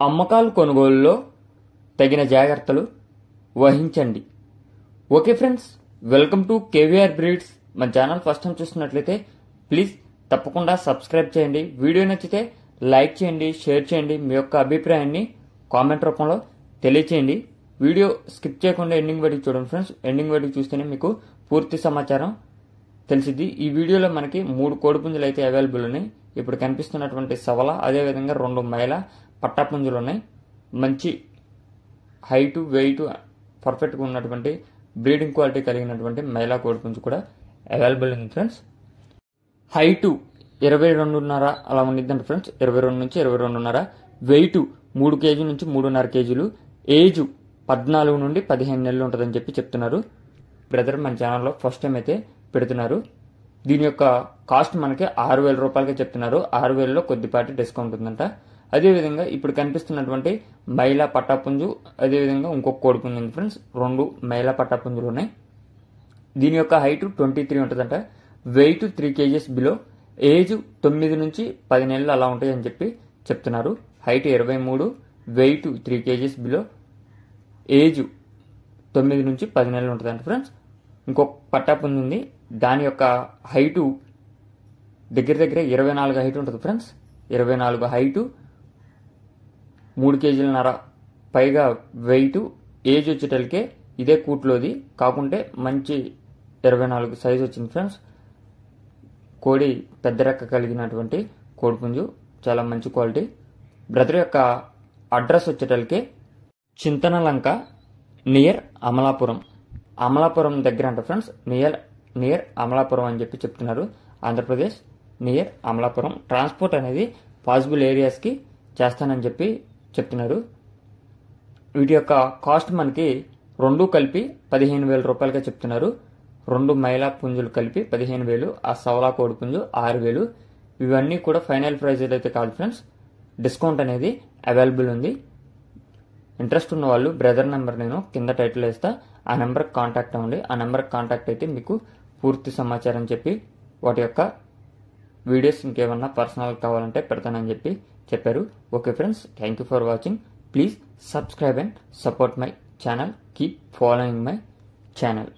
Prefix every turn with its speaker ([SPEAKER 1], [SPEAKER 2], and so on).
[SPEAKER 1] అమ్మకాలు కొనుగోలులో తగిన జాగ్రత్తలు వహించండి. Okay friends, welcome to KVR breeds. మన ఛానల్ ఫస్ట్ టైం చూస్తున్నట్లయితే ప్లీజ్ తప్పకుండా సబ్స్క్రైబ్ చేయండి. వీడియో నచ్చితే లైక్ చేయండి, షేర్ చేయండి. మీ యొక్క అభిప్రాయాన్ని కామెంట్ రూపంలో తెలియచేయండి. వీడియో స్కిప్ చేయకుండా ఎండింగ్ వరకు చూడండి ఫ్రెండ్స్. ఎండింగ్ వరకు చూస్తేనే మీకు పూర్తి సమాచారం తెలిసిద్ది. ఈ వీడియోలో మనకి 3 కోడిపుంజులు అయితే అవైలబుల్ ఉన్నాయి. ఇప్పుడు కనిపిస్తున్నటువంటి సవల, అదేవిధంగా 2 మైల పట్టాపుంజులు ఉన్నాయి. మంచి హైటు, వెయిట్ పర్ఫెక్ట్గా ఉన్నటువంటి బ్రీడింగ్ క్వాలిటీ కలిగినటువంటి మైలా కోడిపుంజు కూడా అవైలబుల్ ఉంది ఫ్రెండ్స్. హైటు 22.5 అలా ఉండిద్దంట ఫ్రెండ్స్. 22 నుంచి 22.5. వెయిట్ 3 కేజీ నుంచి 3.5 కేజీలు. ఏజ్ 14 నుండి 15 నెలలు ఉంటుందని చెప్తున్నారు. బ్రదర్ మన ఛానల్లో ఫస్ట్ టైం అయితే పెడుతున్నారు. దీని యొక్క కాస్ట్ మనకి 6,000 రూపాయలకే చెప్తున్నారు. 6,000లో కొద్దిపాటి డిస్కౌంట్ ఉందంట. అదేవిధంగా ఇప్పుడు కనిపిస్తున్నటువంటి మైలా పట్టాపుంజు, అదేవిధంగా ఇంకొక కోడిపుంజు ఉంది ఫ్రెండ్స్. 2 మైలా పట్టాపుంజులు ఉన్నాయి. దీని యొక్క హైట్ 23 ఉంటుందంట. Wait 3 kgs below. ఏజ్ 9 నుంచి 10 నెలలు అలా ఉంటాయని చెప్తున్నారు. Height 23, weight 3 kgs below, age 9 నుంచి 10 నెలలు ఉంటుందంట ఫ్రెండ్స్. ఇంకొక పట్టాపుంజు ఉంది. దాని యొక్క హైటు దగ్గర 24 హైట్ ఉంటుంది ఫ్రెండ్స్. 24 హైటు, 3 కేజీలన్నర పైగా వెయిట్. ఏజ్ వచ్చేటలకే ఇదే కూట్లోది కాకుంటే మంచి 24 సైజ్ వచ్చింది ఫ్రెండ్స్. కోడి పెద్ద రెక్క కలిగినటువంటి కోడిపుంజు, చాలా మంచి క్వాలిటీ. బ్రదర్ యొక్క అడ్రస్ వచ్చేటలకే చింతనలంక నియర్ అమలాపురం. అమలాపురం దగ్గర అంట ఫ్రెండ్స్. నియర్ అమలాపురం అని చెప్తున్నారు. ఆంధ్రప్రదేశ్ నియర్ అమలాపురం. ట్రాన్స్పోర్ట్ అనేది పాసిబుల్ ఏరియాస్కి చేస్తానని చెప్తున్నారు. వీటి యొక్క కాస్ట్ మనకి 2 కలిపి 15,000 రూపాయలుగా చెప్తున్నారు. 2 మైలా పుంజులు కలిపి 15,000. ఆ సవలా కోడి పుంజు 6,000. ఇవన్నీ కూడా ఫైనల్ ప్రైజ్ అయితే కాదు ఫ్రెండ్స్. డిస్కౌంట్ అనేది అవైలబుల్ ఉంది. ఇంట్రెస్ట్ ఉన్న వాళ్ళు బ్రదర్ నెంబర్ నేను కింద టైటిల్ వేస్తా. ఆ నెంబర్కి కాంటాక్ట్ అవ్వండి. ఆ నెంబర్కి కాంటాక్ట్ అయితే మీకు పూర్తి సమాచారం చెప్పి వాటి యొక్క వీడియోస్ ఇంకేమన్నా పర్సనల్ కావాలంటే పెడతానని చెప్పారు. Okay friends, thank you for watching. Please subscribe and support my channel. Keep following my channel.